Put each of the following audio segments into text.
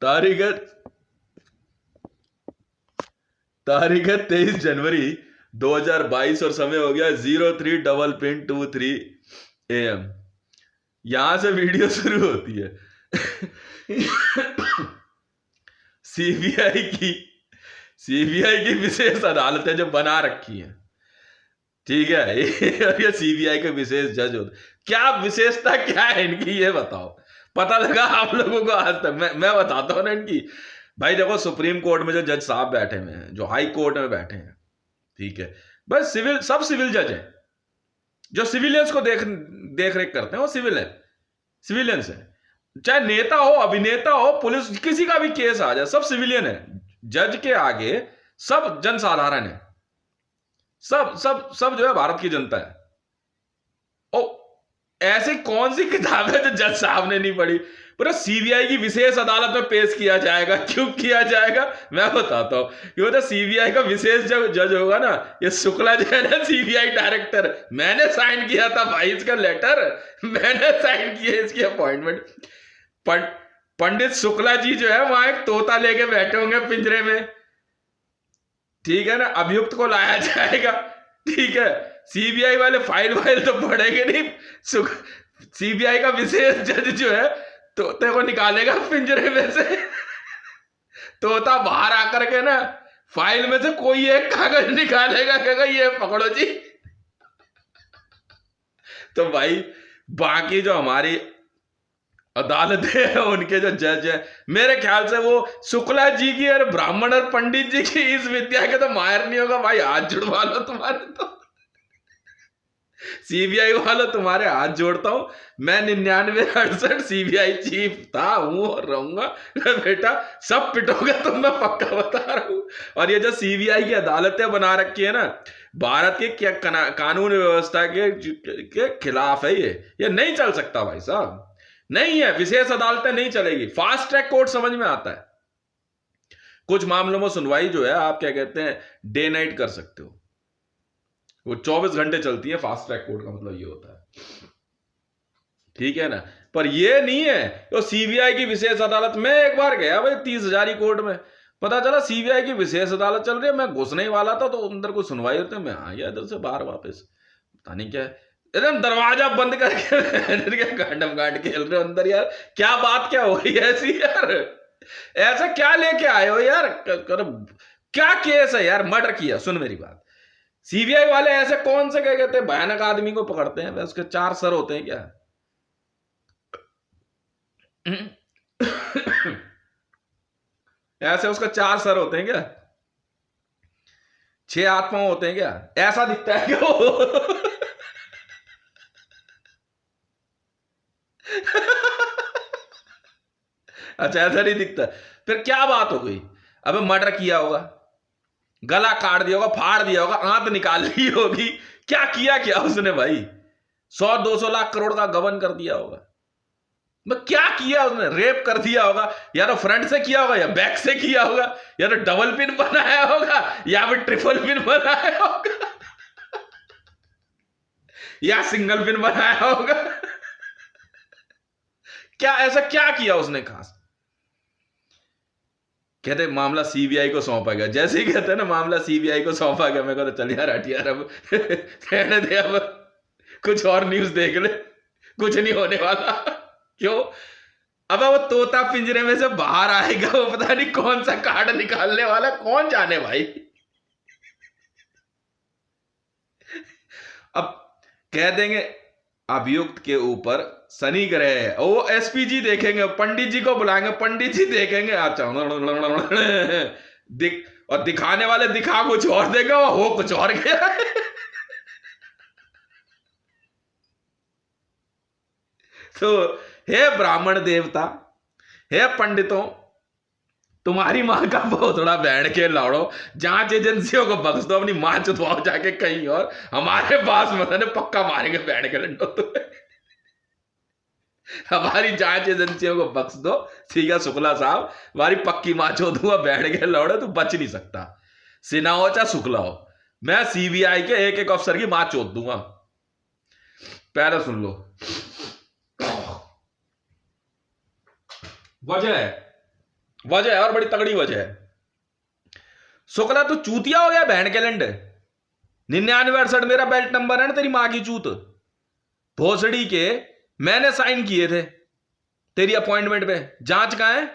तारीख है तारीख है 23 जनवरी 2022 और समय हो गया 03:23 AM। यहां से वीडियो शुरू होती है। सीबीआई की सीबीआई की विशेष अदालतें जो बना रखी हैं, ठीक है। ये सीबीआई के विशेष जज होते, क्या विशेषता क्या है इनकी ये बताओ। पता लगा आप लोगों को आज तक? मैं बताता हूं ना इनकी। भाई देखो, सुप्रीम कोर्ट में जो जज साहब बैठे हुए हैं, जो हाई कोर्ट में बैठे हैं, ठीक है, बस सब सिविल जज हैं। जो सिविलियंस को देख रेख करते हैं वो सिविलियंस है। चाहे नेता हो, अभिनेता हो, पुलिस, किसी का भी केस आ जाए, सब सिविलियन है। जज के आगे सब जनसाधारण है। सब सब सब जो है भारत की जनता है। ओ, ऐसी कौन सी किताब है जो जज साहब ने नहीं पढ़ी? पर सीबीआई की विशेष अदालत में पेश किया जाएगा। क्यों किया जाएगा मैं बताता हूं। ये तो सीबीआई का विशेष जज होगा ना, ये शुक्ला जो है ना, सीबीआई डायरेक्टर, मैंने साइन किया था भाई इसका लेटर, मैंने साइन किया इसकी अपॉइंटमेंट। पंडित शुक्ला जी जो है वहां एक तोता लेके बैठे होंगे पिंजरे में, ठीक है ना। अभियुक्त को लाया जाएगा, ठीक है। सीबीआई वाले फाइल तो पढ़ेंगे नहीं। सीबीआई का विशेष जज जो है तोते को निकालेगा पिंजरे में से। तोता बाहर आकर के ना फाइल में से कोई एक कागज निकालेगा, कहेगा ये पकड़ो जी। तो भाई बाकी जो हमारी अदालतें हैं, उनके जो जज है, मेरे ख्याल से वो शुक्ला जी की और ब्राह्मण और पंडित जी की इस विद्या के तो माहिर नहीं होगा। भाई हाथ जुड़वा लो तुम्हारे, तो सीबीआई वालों तुम्हारे हाथ जोड़ता हूं। मैं 99-68 सीबीआई चीफ था, हूं और रहूंगा। बेटा सब पिटोगे तुम, मैं पक्का बता रहा हूं। और ये जो सीबीआई की अदालतें बना रखी है ना, भारत के क्या कानून व्यवस्था के खिलाफ है। ये नहीं चल सकता भाई साहब, नहीं है। विशेष अदालतें नहीं चलेगी। फास्ट ट्रैक कोर्ट समझ में आता है। कुछ मामलों में सुनवाई जो है आप क्या कहते हैं, डे नाइट कर सकते हो, वो 24 घंटे चलती है। फास्ट ट्रैक कोर्ट का मतलब ये होता है, ठीक है ना। पर ये नहीं है तो सीबीआई की विशेष अदालत में एक बार गया भाई 30,000 कोर्ट में, पता चला सीबीआई की विशेष अदालत चल रही है। मैं घुसने ही वाला था तो अंदर कोई सुनवाई होती है, मैं आ गया इधर से बाहर वापस, पता नहीं क्या है। एकदम दरवाजा बंद करके गांडम गांड खेल रहे हो अंदर। यार क्या बात क्या हो रही है ऐसी? यार ऐसा क्या लेके आए हो यार? क्या केस है यार? मर्डर किया। सुन मेरी बात, सीबीआई वाले ऐसे कौन से क्या कहते हैं भयानक आदमी को पकड़ते हैं? उसके 4 सर होते हैं क्या? ऐसे उसका 4 सर होते हैं क्या? 6 हाथ पांव होते हैं क्या? ऐसा दिखता है क्या वो? अच्छा ऐसा नहीं दिखता, फिर क्या बात हो गई? अबे मर्डर किया होगा, गला काट दिया होगा, फाड़ दिया होगा, आंत निकाल ली होगी। क्या उसने भाई? 100-200 लाख करोड़ का गबन कर दिया होगा। क्या किया उसने? रेप कर दिया होगा, या तो फ्रंट से किया होगा या बैक से किया होगा, या तो डबल पिन बनाया होगा या फिर ट्रिपल पिन बनाया होगा, या सिंगल पिन बनाया होगा। क्या ऐसा क्या किया उसने खास? कहते मामला सीबीआई को सौंपा गया। जैसे ही कहते हैं ना मामला सीबीआई को सौंपा गया, मैं कहता चल यार हट यार, अब कहने दे, अब कुछ और न्यूज देख ले, कुछ नहीं होने वाला। क्यों? अब वो तोता पिंजरे में से बाहर आएगा, वो पता नहीं कौन सा कार्ड निकालने वाला, कौन जाने भाई। अब कह देंगे अभियुक्त के ऊपर शनि ग्रह है, वो एसपीजी देखेंगे, पंडित जी को बुलाएंगे, पंडित जी देखेंगे, अच्छा और दिखाने वाले दिखा कुछ और देगा, वो हो कुछ और गया। तो हे ब्राह्मण देवता, हे पंडितों, तुम्हारी मां का भोसड़ा बैंड के लाड़ो, जांच एजेंसियों को बख्श दो, अपनी मां चुतवाओ जाके कहीं और, हमारे पास मतलब पक्का मारेंगे बैंड के लड्डू तुम्हें। हमारी जांच एजेंसियों को बख्श दो, ठीक है शुक्ला साहब, हमारी पक्की मां चोदूंगा बैंड के लौड़े, तो बच नहीं सकता। सिन्हा हो चाहे शुक्ला हो, मैं सीबीआई के एक एक अफसर की मां चोद दूंगा। पहले सुन लो वजह है। वजह है और बड़ी तगड़ी वजह है। शुक्ला तो चूतिया हो गया बहन के लंड। 9968 मेरा बेल्ट नंबर है ना, तेरी मां की चूत भोसड़ी के। मैंने साइन किए थे तेरी अपॉइंटमेंट पे। जांच कहां है?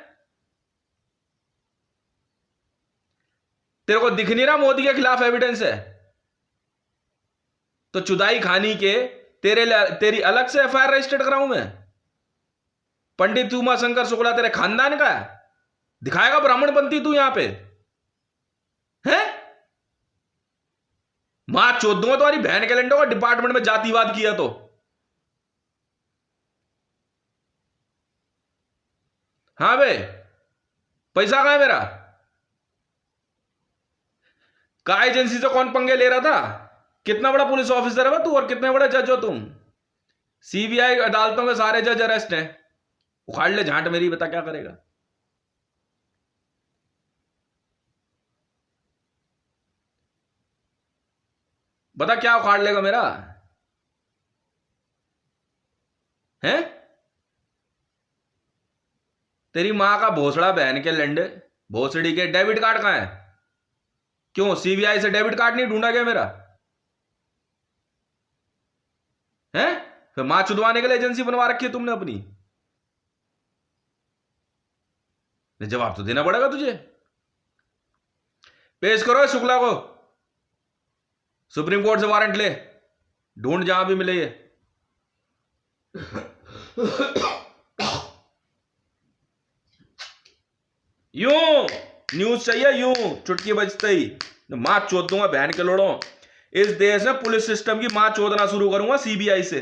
तेरे को दिख नहीं रहा मोदी के खिलाफ एविडेंस है? तो चुदाई खानी के तेरी अलग से एफआईआर रजिस्टर्ड कराऊं मैं? पंडित उमा शंकर शुक्ला तेरे खानदान का है? दिखाएगा ब्राह्मणपंथी तू यहां पे है? मां चोद दूंगा तुम्हारी बहन के लंडों का डिपार्टमेंट में जातिवाद किया तो। हाँ बे, पैसा कहां है मेरा? का एजेंसी से कौन पंगे ले रहा था? कितना बड़ा पुलिस ऑफिसर है तू और कितने बड़ा जज हो तुम? सीबीआई अदालतों में सारे जज अरेस्ट हैं। उखाड़ ले झांट मेरी, बता क्या करेगा? बता क्या उखाड़ लेगा मेरा? हैं? तेरी मां का भोसड़ा बहन के लंडे भोसड़ी के डेबिट कार्ड कहां है? क्यों सीबीआई से डेबिट कार्ड नहीं ढूंढा गया मेरा? है? फिर मां चुदवाने के लिए एजेंसी बनवा रखी है तुमने अपनी। जवाब तो देना पड़ेगा तुझे। पेश करो शुक्ला को, सुप्रीम कोर्ट से वारंट ले, ढूंढ जहां भी मिले ये। यूं न्यूज चाहिए यूं चुटकी बजते ही मां चोद दूंगा बहन के लोड़ों। इस देश में पुलिस सिस्टम की मां चोदना शुरू करूंगा सीबीआई से।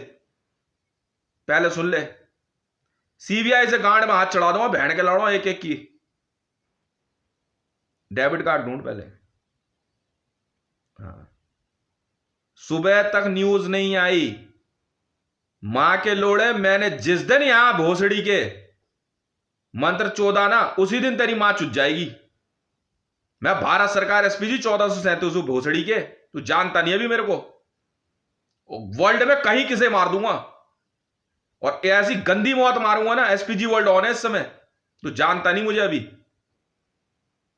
पहले सुन ले, सीबीआई से गांड में हाथ चढ़ा दूंगा बहन के लोड़ों एक एक की। डेबिट कार्ड ढूंढ पहले। हाँ, सुबह तक न्यूज नहीं आई। मां के लोड़े मैंने जिस दिन यहां भोसड़ी के मंत्र चोदा ना, उसी दिन तेरी मां चुज जाएगी। मैं भारत सरकार एसपीजी 1437 भोसड़ी के, तू जानता नहीं अभी मेरे को। वर्ल्ड में कहीं किसे मार दूंगा और ऐसी गंदी मौत मारूंगा ना, एसपीजी वर्ल्ड ऑन है इस समय, तू जानता नहीं मुझे अभी।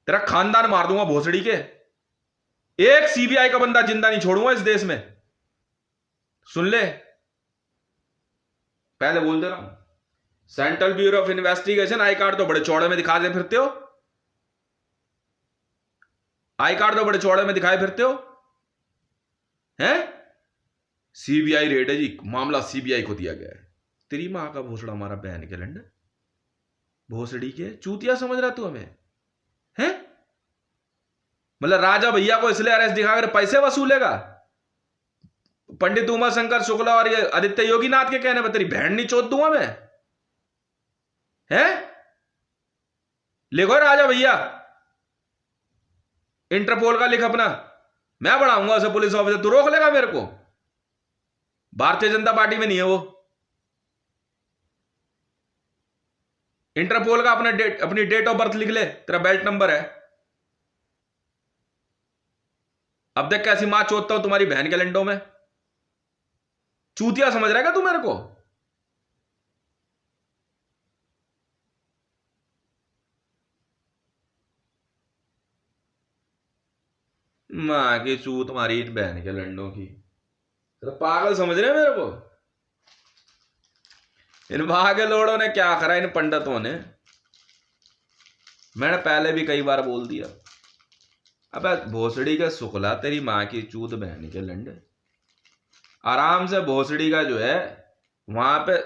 तेरा खानदान मार दूंगा भोसड़ी के। एक सीबीआई का बंदा जिंदा नहीं छोड़ूंगा इस देश में, सुन ले। पहले बोल दे रहा हूं, central bureau of investigation I card तो बड़े चौड़े में दिखा दे फिरते हो। आई कार्ड तो बड़े चौड़े में दिखाए फिरते हो हैं? सीबीआई रेड है जी, मामला सीबीआई को दिया गया है। तेरी मां का भोसड़ा मारा बहन के लंड भोसड़ी के चूतिया समझ रहा तू हमें है? मतलब राजा भैया को इसलिए अरेस्ट दिखाकर पैसे वसूलेगा? पंडित उमा शंकर शुक्ला और ये आदित्य योगीनाथ के कहने पर तेरी बहन नहीं चोद दूंगा मैं है? लिखो राजा भैया, इंटरपोल का लिख अपना, मैं बढ़ाऊंगा उसे पुलिस ऑफिसर। तू रोक लेगा मेरे को? भारतीय जनता पार्टी में नहीं है वो। इंटरपोल का अपनी डेट ऑफ बर्थ लिख ले, तेरा बेल्ट नंबर है। अब देख कैसी मां चोदता हूं तुम्हारी बहन के लंडों में। चूतिया समझ रहा है क्या तू मेरे को? मां की चूत मारी बहन के लंडों की। तो पागल समझ रहे हैं मेरे को? इन भागे लोड़ों ने क्या करा, इन पंडितों ने। मैंने पहले भी कई बार बोल दिया। अबे भोसड़ी का शुक्ला, तेरी मां की चूत बहन के लंडे, आराम से भोसड़ी का जो है वहां पे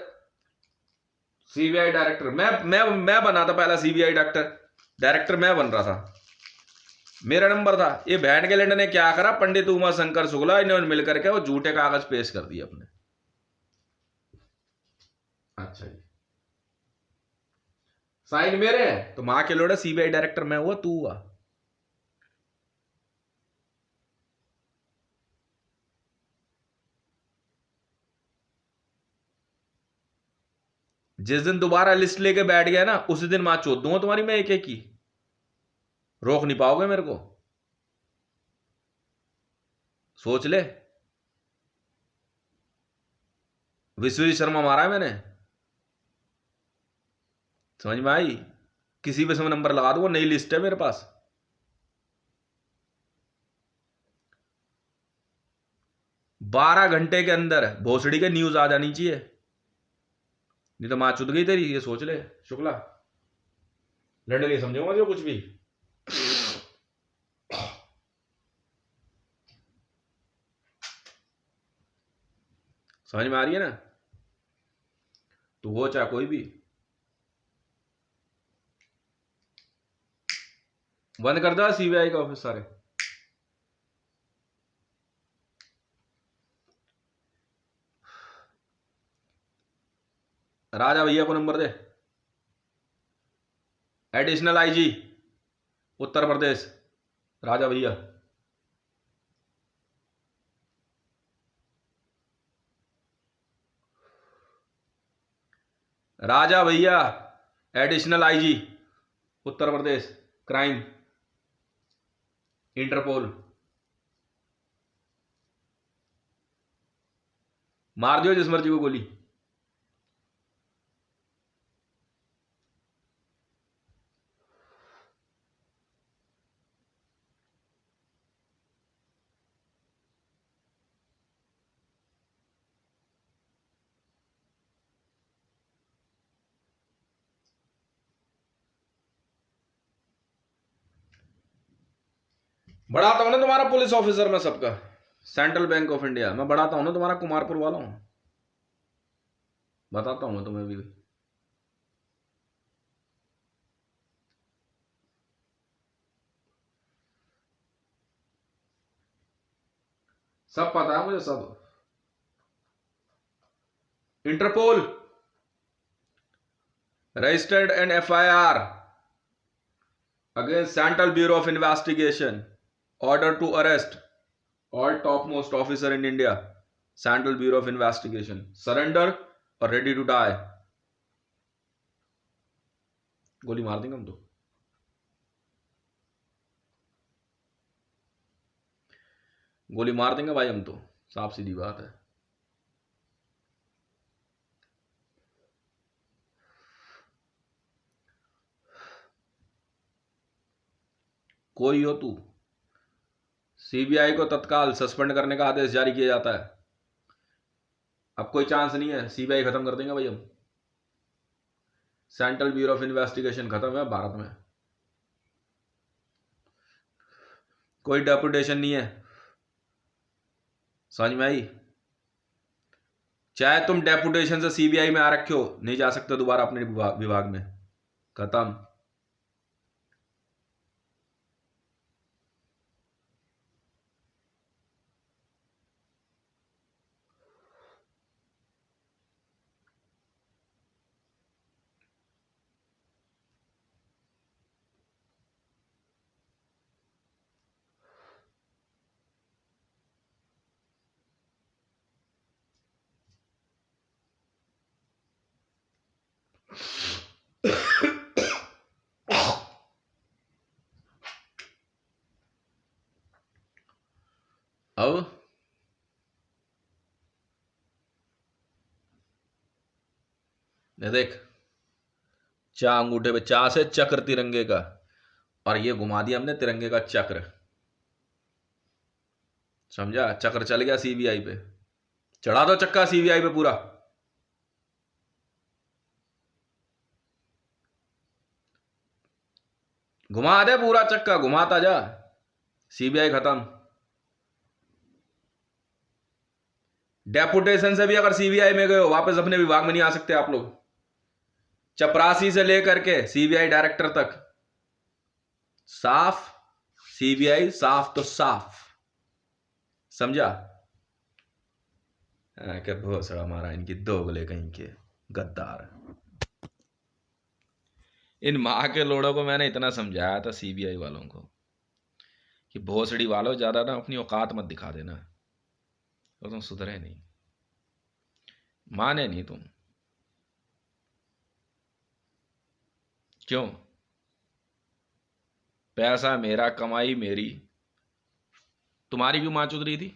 सीबीआई डायरेक्टर मैं बना था पहला। सीबीआई डायरेक्टर मैं बन रहा था, मेरा नंबर था। ये बहन के लंडे ने क्या करा, पंडित उमा शंकर शुक्ला इन्होंने मिलकर के वो झूठे कागज पेश कर दिए अपने। अच्छा जी, साइन मेरे हैं तो मां के लोड़े सीबीआई डायरेक्टर मैं हुआ, तू हुआ। जिस दिन दोबारा लिस्ट लेके बैठ गया ना, उसी दिन मां चोद दूंगा तुम्हारी मैं एक एक की। रोक नहीं पाओगे मेरे को, सोच ले। विश्वजीत शर्मा मारा है मैंने, समझ में आई? किसी भी समय नंबर लगा दो, नई लिस्ट है मेरे पास। बारह घंटे के अंदर भोसड़ी के न्यूज आ जानी चाहिए, नहीं तो मां चुद गई तेरी, ये सोच ले शुक्ला। लड़ने नहीं समझूंगा जो कुछ भी। समझ में आ रही है ना? तो वो चाहे कोई भी। बंद कर दो सीबीआई का ऑफिस सारे। राजा भैया को नंबर दे, एडिशनल आईजी उत्तर प्रदेश, राजा भैया। राजा भैया additional IG Uttar Pradesh, crime, interpole. मार दियो जिस मर्जी को गोली। बढ़ाता हूं ना तुम्हारा पुलिस ऑफिसर में सबका, सेंट्रल बैंक ऑफ इंडिया मैं बढ़ाता हूं ना तुम्हारा कुमारपुर वाला हूं, बताता हूं मैं तुम्हें भी। सब पता है मुझे सब। Interpol registered an FIR against Central Bureau of Investigation, order to arrest all topmost officer in India, Central Bureau of Investigation, surrender or ready to die। गोली मार देंगे हम तो। गोली मार देंगे भाई हम तो, साफ सीधी बात है। कोई हो तू, सीबीआई को तत्काल सस्पेंड करने का आदेश जारी किया जाता है। अब कोई चांस नहीं है, सीबीआई खत्म कर देंगे भाई हम। सेंट्रल ब्यूरो ऑफ इन्वेस्टिगेशन खत्म है भारत में, कोई डेपुटेशन नहीं है। समझ में आई? चाहे तुम डेपुटेशन से सीबीआई में आ रखे हो, नहीं जा सकते दोबारा अपने विभाग में, खत्म। अब ये देख, चा अंगूठे पे चा से चक्र तिरंगे का, और ये घुमा दिया हमने तिरंगे का चक्र, समझा? चक्र चल गया सीबीआई पे, चढ़ा दो चक्का सीबीआई पे पूरा। घुमा दे पूरा चक्का, घुमाता जा, सीबीआई खत्म। डेपुटेशन से भी अगर सीबीआई में गए हो, वापस अपने विभाग में नहीं आ सकते आप लोग। चपरासी से लेकर के सीबीआई डायरेक्टर तक साफ, सीबीआई साफ तो साफ, समझा? क्या भोसड़ा मारा इनकी दोगले कहीं के गद्दार। इन माँ के लोड़ों को मैंने इतना समझाया था सीबीआई वालों को कि भोसड़ी वालों ज्यादा ना अपनी औकात मत दिखा देना, तो तुम सुधरे नहीं, माने नहीं तुम। क्यों? पैसा मेरा, कमाई मेरी, तुम्हारी क्यों मां चुद रही थी?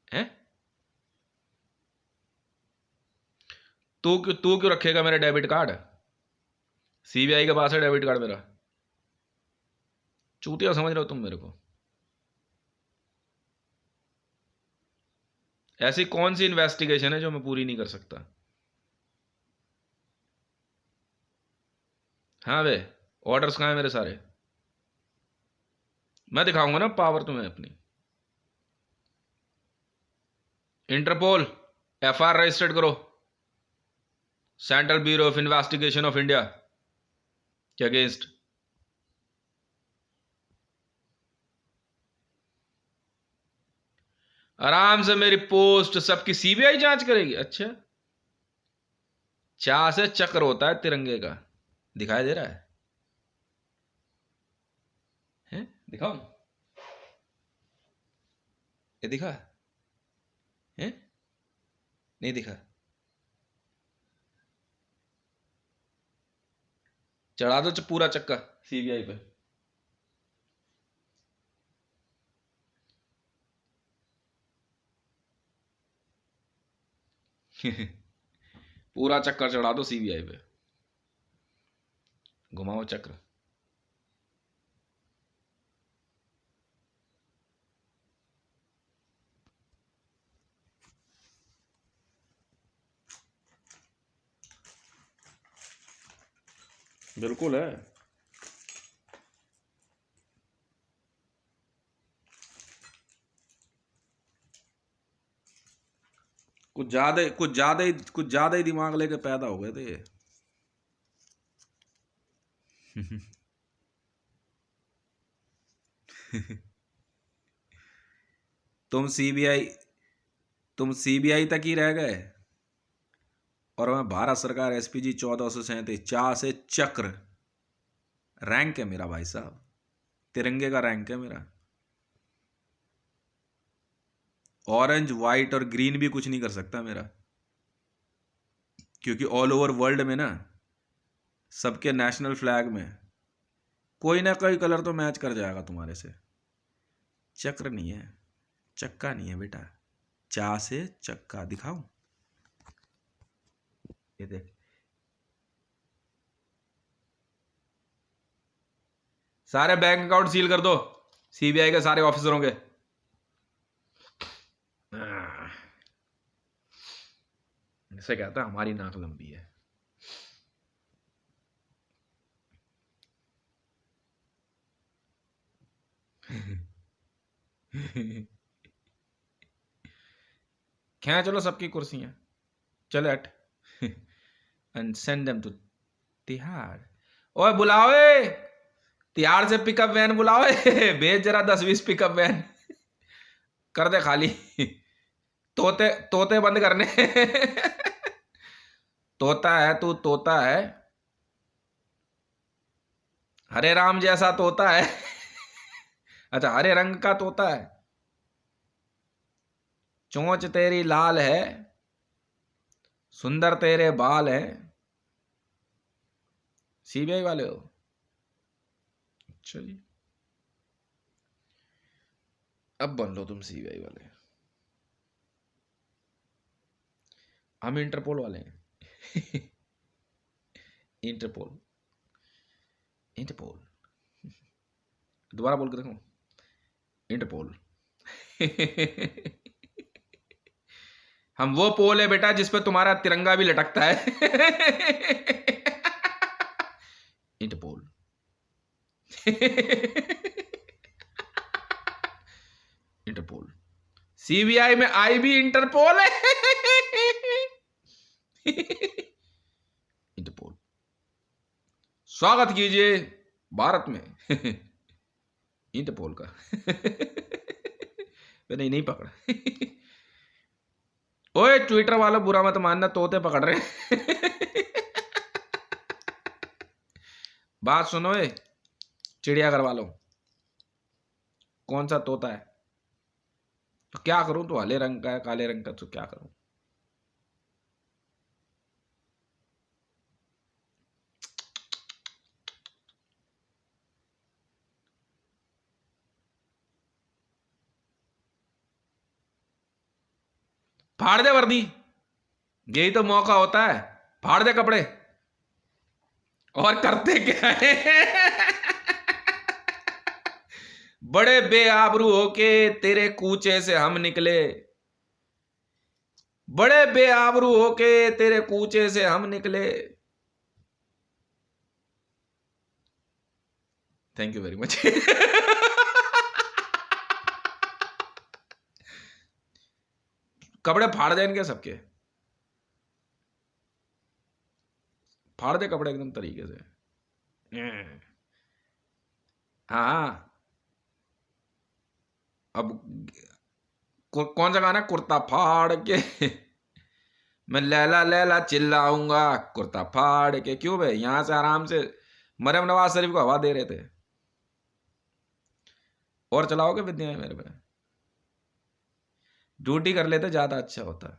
हैं? तू क्यों रखेगा मेरा डेबिट कार्ड? सीबीआई के पास है डेबिट कार्ड मेरा। चूतिया समझ रहे हो तुम मेरे को? ऐसी कौन सी इन्वेस्टिगेशन है जो मैं पूरी नहीं कर सकता? हाँ बे, ऑर्डर्स कहाँ है मेरे सारे? मैं दिखाऊंगा ना पावर तुम्हें अपनी। इंटरपोल एफआईआर रजिस्टर्ड करो, central bureau of investigation of India के अगेंस्ट। आराम से मेरी पोस्ट सबकी सीबीआई जांच करेगी। अच्छा, चा से चक्र होता है तिरंगे का, दिखाई दे रहा है? हैं? दिखाओ, ये दिखा है? नहीं दिखा? चढ़ा दो पूरा चक्का सीबीआई पे। पूरा चक्कर चढ़ा दो सीबीआई पे, घुमाओ चक्र। बिल्कुल है। कुछ ज्यादा ही दिमाग लेके पैदा हो गए थे ये। तुम सीबीआई तुम सीबीआई तक ही रह गए, और मैं भारत सरकार एसपीजी 1437 चा से चक्र। रैंक है मेरा भाई साहब, तिरंगे का रैंक है मेरा। ऑरेंज वाइट और ग्रीन भी कुछ नहीं कर सकता मेरा, क्योंकि ऑल ओवर वर्ल्ड में ना, सबके नेशनल फ्लैग में कोई ना कोई कलर तो मैच कर जाएगा तुम्हारे से। चक्र नहीं है, चक्का नहीं है बेटा, चा से चक्का। दिखाऊं? ये देख, सारे बैंक अकाउंट सील कर दो सीबीआई के सारे ऑफिसरों के। इसे कहता है हमारी नाक लंबी है। खैर चलो, सबकी कुर्सियां चलो हट। And send them to Tihar. ओए बुलाओ, तिहाड़ से पिकअप वैन बुलाओ। भेज जरा 10-20 पिकअप वैन, कर दे खाली। तोते तोते बंद करने। तोता है तू, तोता है, हरे राम जैसा तोता है। अच्छा, हरे रंग का तोता है, चोंच तेरी लाल है, सुंदर तेरे बाल है। सीबीआई वाले हो? चलिए, अब बन लो तुम सीबीआई वाले। हम इंटरपोल वाले हैं। Interpol, Interpol. दोबारा बोल के देखो, इंटरपोल। हम वो पोल है बेटा जिसपे तुम्हारा तिरंगा भी लटकता है। इंटरपोल। इंटरपोल। सीबीआई में आई भी इंटरपोल है। इंटरपोल। स्वागत कीजिए भारत में। इंटरपोल का। नहीं नहीं पकड़ा। ओए ट्विटर वालों बुरा मत मानना, तोते पकड़ रहे हैं। बात सुनो, चिड़ियाघर वालों, कौन सा तोता है? तो क्या करूं? तो हरे रंग का है, काले रंग का, तो क्या करूं? फाड़ दे वर्दी, यही तो मौका होता है, फाड़ दे कपड़े। और करते क्या है? बड़े बेआबरू होके तेरे कूचे से हम निकले, बड़े बेआबरू होके तेरे कूचे से हम निकले। Thank you very much. कपड़े फाड़ दे इनके सबके, फाड़ दे कपड़े एकदम तरीके से। हाँ, अब कौन सा गाना? कुर्ता फाड़ के मैं लैला लैला चिल्लाऊंगा, कुर्ता फाड़ के। क्यों भाई, यहां से आराम से मरियम नवाज शरीफ को हवा दे रहे थे। और चलाओगे विद्या मेरे पे? ड्यूटी कर लेते, ज्यादा अच्छा होता।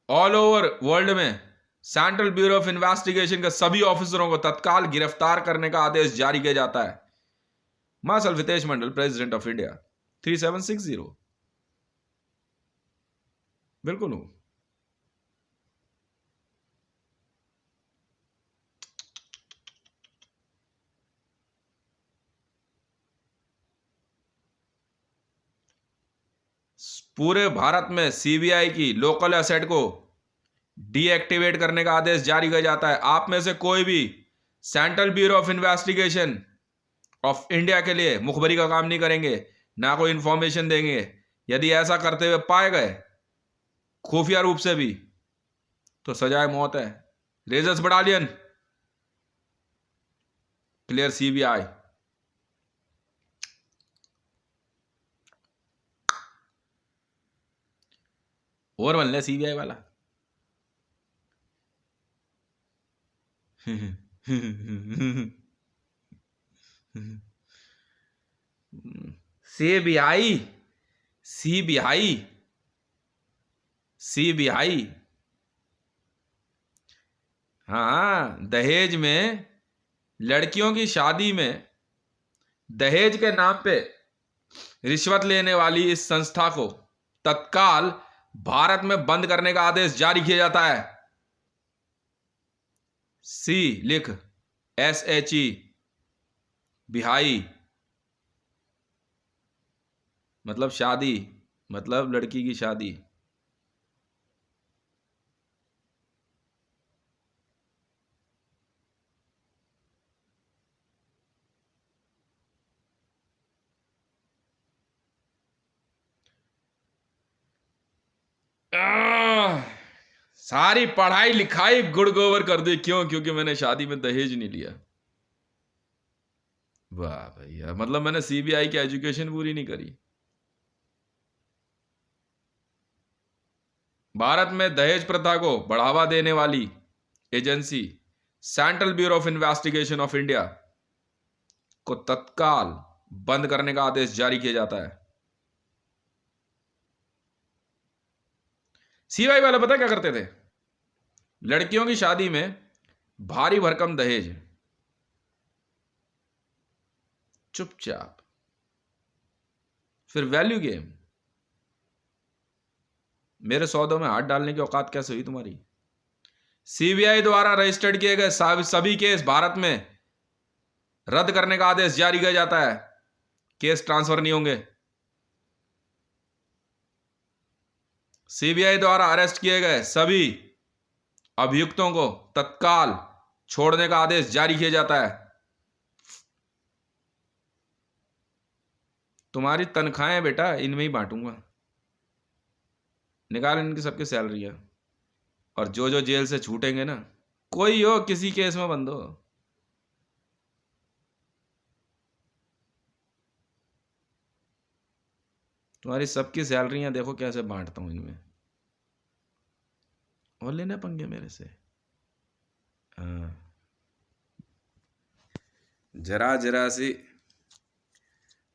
ऑल ओवर वर्ल्ड में सेंट्रल ब्यूरो ऑफ इन्वेस्टिगेशन के सभी ऑफिसरों को तत्काल गिरफ्तार करने का आदेश जारी किया जाता है। Marshal Hitesh Mandal, president of India. 3760। बिल्कुल हूं। पूरे भारत में सीबीआई की लोकल एसेट को डीएक्टिवेट करने का आदेश जारी किया जाता है। आप में से कोई भी central bureau of investigation of India के लिए मुखबरी का काम नहीं करेंगे, ना कोई इंफॉर्मेशन देंगे। यदि ऐसा करते हुए पाए गए, खुफिया रूप से भी, तो सजाए मौत है। रेजर्स बटालियन, क्लियर सीबीआई। और बन ले सीबीआई वाला। CBI, CBI, CBI. हाँ, दहेज में, लड़कियों की शादी में दहेज के नाम पे रिश्वत लेने वाली इस संस्था को तत्काल भारत में बंद करने का आदेश जारी किया जाता है। सी लिख, SHE, बिहाई, मतलब शादी, मतलब लड़की की शादी। आह, सारी पढ़ाई लिखाई गुड़ गोबर कर दी। क्यों? क्योंकि मैंने शादी में दहेज नहीं लिया। वाह भैया, मतलब मैंने सीबीआई की एजुकेशन पूरी नहीं करी। भारत में दहेज प्रथा को बढ़ावा देने वाली agency central bureau of investigation of India को तत्काल बंद करने का आदेश जारी किया जाता है। सीबीआई वाले पता क्या करते थे? लड़कियों की शादी में भारी भरकम दहेज, चुपचाप, फिर वैल्यू गेम। मेरे सौदों में हाथ डालने की औकात कैसे हुई तुम्हारी? सीबीआई द्वारा रजिस्टर्ड किए गए सभी केस भारत में रद्द करने का आदेश जारी किया जाता है। केस ट्रांसफर नहीं होंगे। सीबीआई द्वारा अरेस्ट किए गए सभी अभियुक्तों को तत्काल छोड़ने का आदेश जारी किया जाता है। तुम्हारी तनख्वाहें बेटा इनमें ही बांटूंगा। निकाल इनकी सबकी सैलरी है। और जो जो जेल से छूटेंगे ना, कोई हो, किसी केस में बंद हो, तुम्हारी सबकी सैलरियां देखो कैसे बांटता हूं इनमें। और लेने पंगे मेरे से? हाँ, जरा जरा सी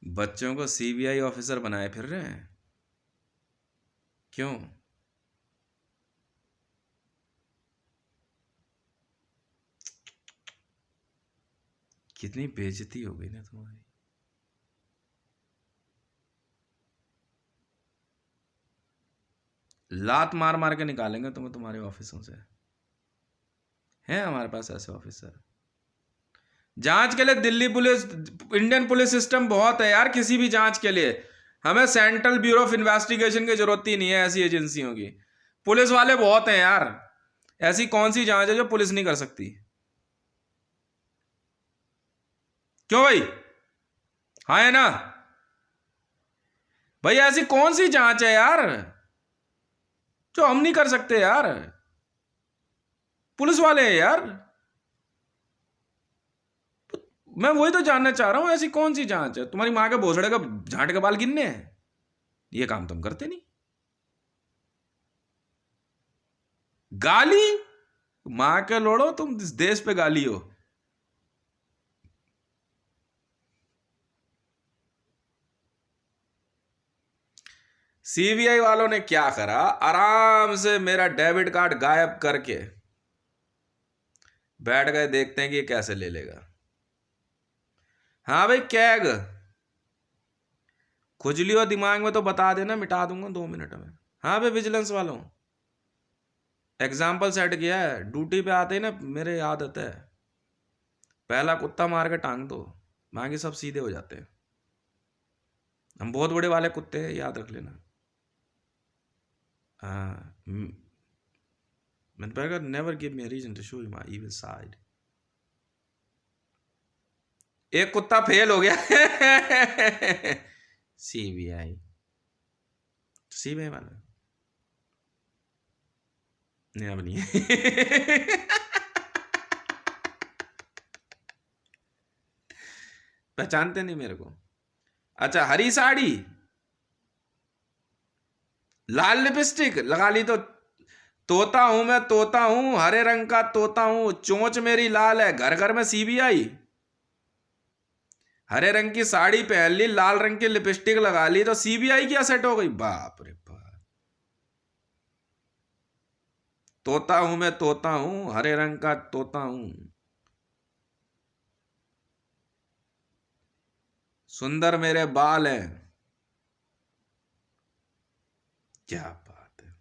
बच्चों को सीबीआई ऑफिसर बनाए फिर रहे हैं। क्यों? कितनी बेइज्जती हो गई ना तुम्हारी। लात मार मार के निकालेंगे तुम्हें तुम्हारे ऑफिसों से। हैं हमारे पास ऐसे ऑफिसर। जांच के लिए Delhi police, Indian police system बहुत है यार किसी भी जांच के लिए। हमें सेंट्रल ब्यूरो ऑफ इन्वेस्टिगेशन की जरूरत ही नहीं है ऐसी एजेंसियों की। पुलिस वाले बहुत हैं यार। ऐसी कौन सी जांच है जो पुलिस नहीं कर सकती? क्यों भाई? हाँ है ना भाई? ऐसी कौन सी जांच है यार जो हम नहीं कर सकते यार? पुलिस वाले हैं यार। मैं वही तो जानना चाह रहा हूं, ऐसी कौन सी जांच है? तुम्हारी मां के भोसड़े का झांट के बाल गिनने हैं? ये काम तुम करते नहीं। गाली? मां के लोड़ो, तुम इस देश पे गाली हो। सीबीआई वालों ने क्या करा, आराम से मेरा डेबिट कार्ड गायब करके बैठ गए, देखते हैं कि ये कैसे ले लेगा। हाँ भाई, कैग खुजली हो दिमाग में तो बता देना, मिटा दूंगा 2 मिनट में। हाँ भाई, विजिलेंस वालों एग्जाम्पल सेट किया है। ड्यूटी पे आते ही ना मेरे आदत है, पहला कुत्ता मार के टांग दो, बाकी सब सीधे हो जाते हैं। हम बहुत बड़े वाले कुत्ते हैं, याद रख लेना। हाँ, मैंने never give me reason to show you my evil side. एक कुत्ता फेल हो गया सीबीआई, सीबीआई वाला नहीं, अब नहीं है पहचानते नहीं मेरे को। अच्छा, हरी साड़ी, लाल लिपस्टिक लगा ली तो तोता हूं मैं, तोता हूं, हरे रंग का तोता हूं, चोंच मेरी लाल है, घर घर में सीबीआई। हरे रंग की साड़ी पहन ली, लाल रंग की लिपस्टिक लगा ली तो सीबीआई क्या सेट हो गई? बाप रे बाप। तोता हूं मैं, तोता हूं, हरे रंग का तोता हूं, सुंदर मेरे बाल हैं। क्या बात है।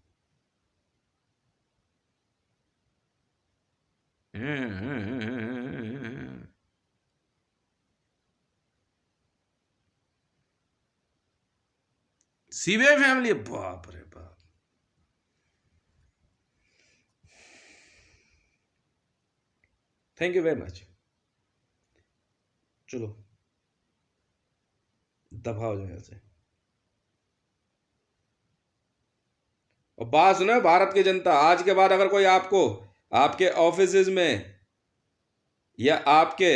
सीबीआई फैमिली, बाप रे बाप। Thank you very much. चलो दफा हो जाए ऐसे। और बात सुनो भारत की जनता, आज के बाद अगर कोई आपको आपके ऑफिस में या आपके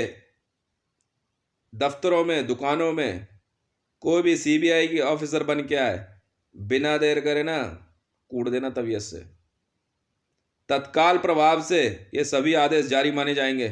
दफ्तरों में, दुकानों में कोई भी सीबीआई की ऑफिसर बन के आए, बिना देर करे ना कूट देना तबीयत से। तत्काल प्रभाव से ये सभी आदेश जारी माने जाएंगे।